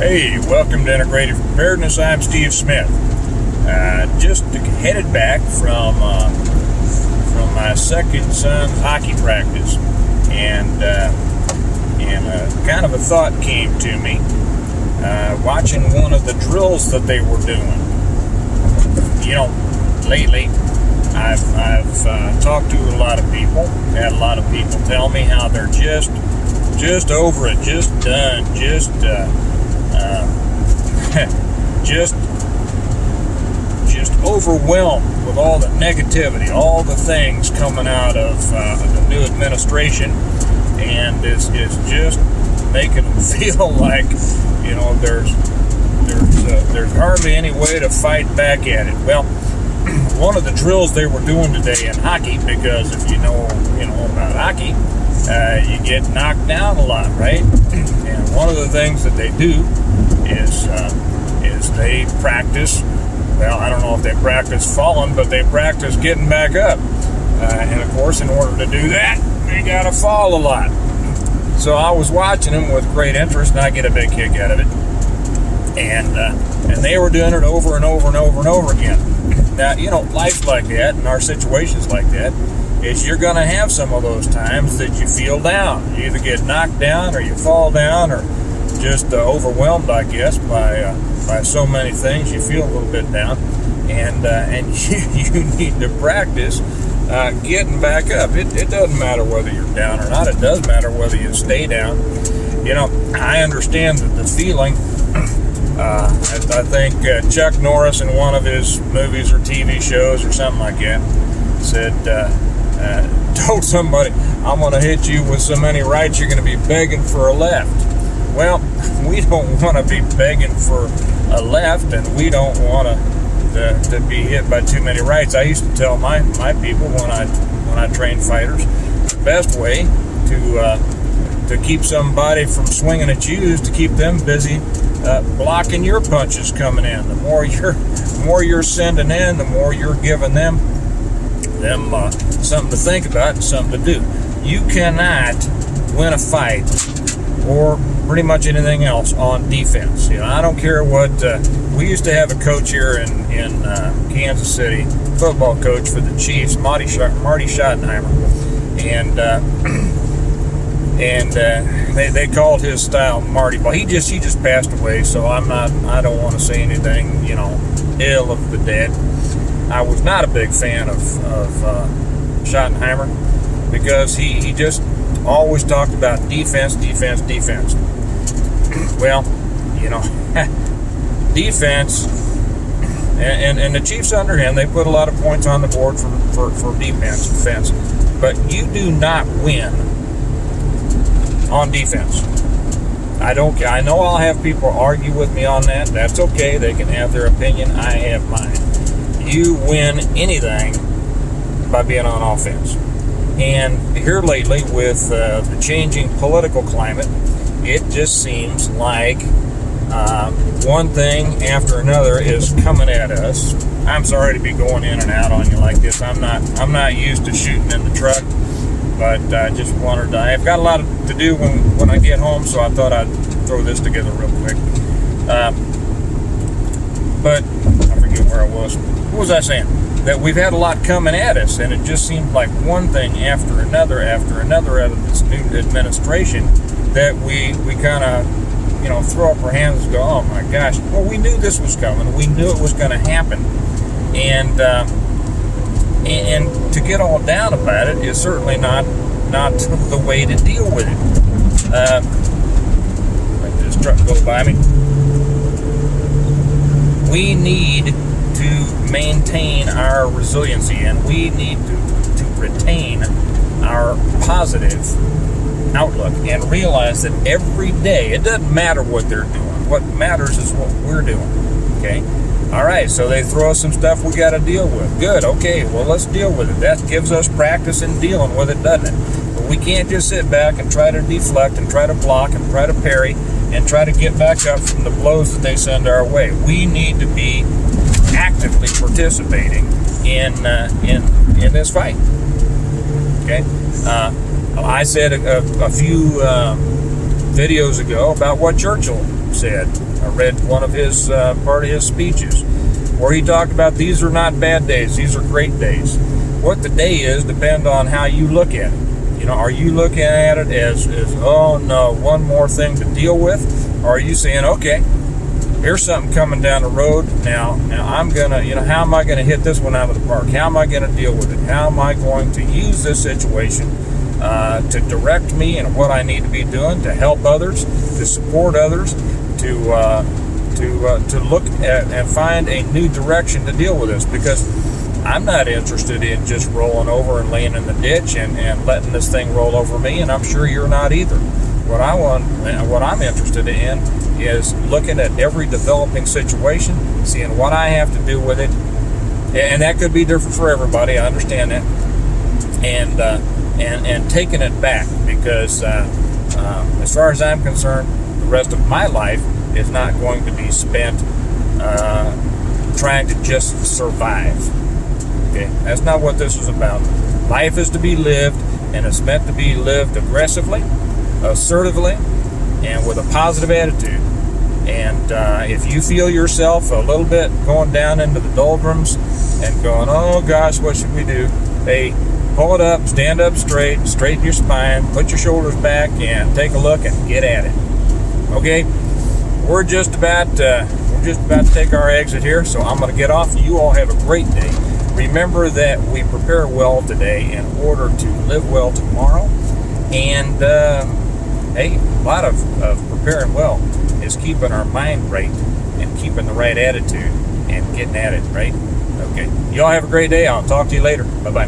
Hey, welcome to Integrated Preparedness. I'm Steve Smith. Just headed back from my second son's hockey practice, and kind of a thought came to me watching one of the drills that they were doing. You know, lately I've talked to a lot of people, had a lot of people tell me how they're just over it, just done, just overwhelmed with all the negativity, all the things coming out of the new administration, and it's just making them feel like, you know, there's hardly any way to fight back at it. Well, one of the drills they were doing today in hockey, because if you know about hockey, you get knocked down a lot, right? And one of the things that they do is they practice. Well, I don't know if they practice falling, but they practice getting back up. And of course, in order to do that, they gotta fall a lot. So I was watching them with great interest, and I get a big kick out of it. And they were doing it over and over and over and over again. Now, you know, life's like that, and our situations like that, is you're gonna have some of those times that you feel down. You either get knocked down, or you fall down, or just overwhelmed, I guess, by so many things. You feel a little bit down, and you need to practice getting back up. It doesn't matter whether you're down or not. It does matter whether you stay down. You know, I understand that the feeling. I think Chuck Norris, in one of his movies or TV shows or something like that, said, told somebody, "I'm going to hit you with so many rights you're going to be begging for a left." Well, we don't want to be begging for a left, and we don't want to be hit by too many rights. I used to tell my people when I train fighters, the best way to keep somebody from swinging at you is to keep them busy blocking your punches coming in. The more you're sending in, the more you're giving them something to think about and something to do. You cannot win a fight or pretty much anything else on defense. You know, I don't care what. We used to have a coach here in Kansas City, football coach for the Chiefs, Marty Schottenheimer, and they called his style Marty Ball. He just passed away, so I don't want to say anything, you know, ill of the dead. I was not a big fan of Schottenheimer, because he just always talked about defense. Well, you know, defense, and the Chiefs under him, they put a lot of points on the board for defense, but you do not win on defense. I know I'll have people argue with me on that. That's okay. They can have their opinion. I have mine. You win anything by being on offense. And here lately, with the changing political climate, it just seems like one thing after another is coming at us. I'm sorry to be going in and out on you like this. I'm not used to shooting in the truck, but I just wanted to. I've got a lot to do when I get home, so I thought I'd throw this together real quick. But I forget where I was. What was I saying? That we've had a lot coming at us, and it just seemed like one thing after another out of this new administration, that we kind of, you know, throw up our hands and go, "Oh my gosh!" Well, we knew this was coming. We knew it was going to happen, and to get all down about it is certainly not the way to deal with it. Let this truck go by me. We need to maintain our resiliency, and we need to retain our positive outlook and realize that every day, it doesn't matter what they're doing. What matters is what we're doing. Okay? All right, so they throw us some stuff we got to deal with. Good, okay, well, let's deal with it. That gives us practice in dealing with it, doesn't it? But we can't just sit back and try to deflect and try to block and try to parry and try to get back up from the blows that they send our way. We need to be actively participating in this fight. Okay? I said a few videos ago about what Churchill said. I read one of his part of his speeches where he talked about these are not bad days, these are great days. What the day is depends on how you look at it. You know, are you looking at it as oh no, one more thing to deal with? Or are you saying, okay, here's something coming down the road. Now I'm gonna, how am I gonna hit this one out of the park? How am I gonna deal with it? How am I going to use this situation to direct me in what I need to be doing, to help others, to support others, to look at and find a new direction to deal with this? Because I'm not interested in just rolling over and laying in the ditch and letting this thing roll over me, and I'm sure you're not either. What I'm interested in is looking at every developing situation, seeing what I have to do with it, and that could be different for everybody. I understand that, and taking it back, because as far as I'm concerned, the rest of my life is not going to be spent trying to just survive. Okay, that's not what this is about. Life is to be lived, and it's meant to be lived aggressively, assertively, and with a positive attitude. And if you feel yourself a little bit going down into the doldrums and going, oh gosh, what should we do? Hey, pull it up, stand up straight, straighten your spine, put your shoulders back, and take a look and get at it. Okay, we're just about to take our exit here, so I'm going to get off. You all have a great day. Remember that we prepare well today in order to live well tomorrow. And hey, a lot of preparing well is keeping our mind right and keeping the right attitude and getting at it, right? Okay. You all have a great day. I'll talk to you later. Bye-bye.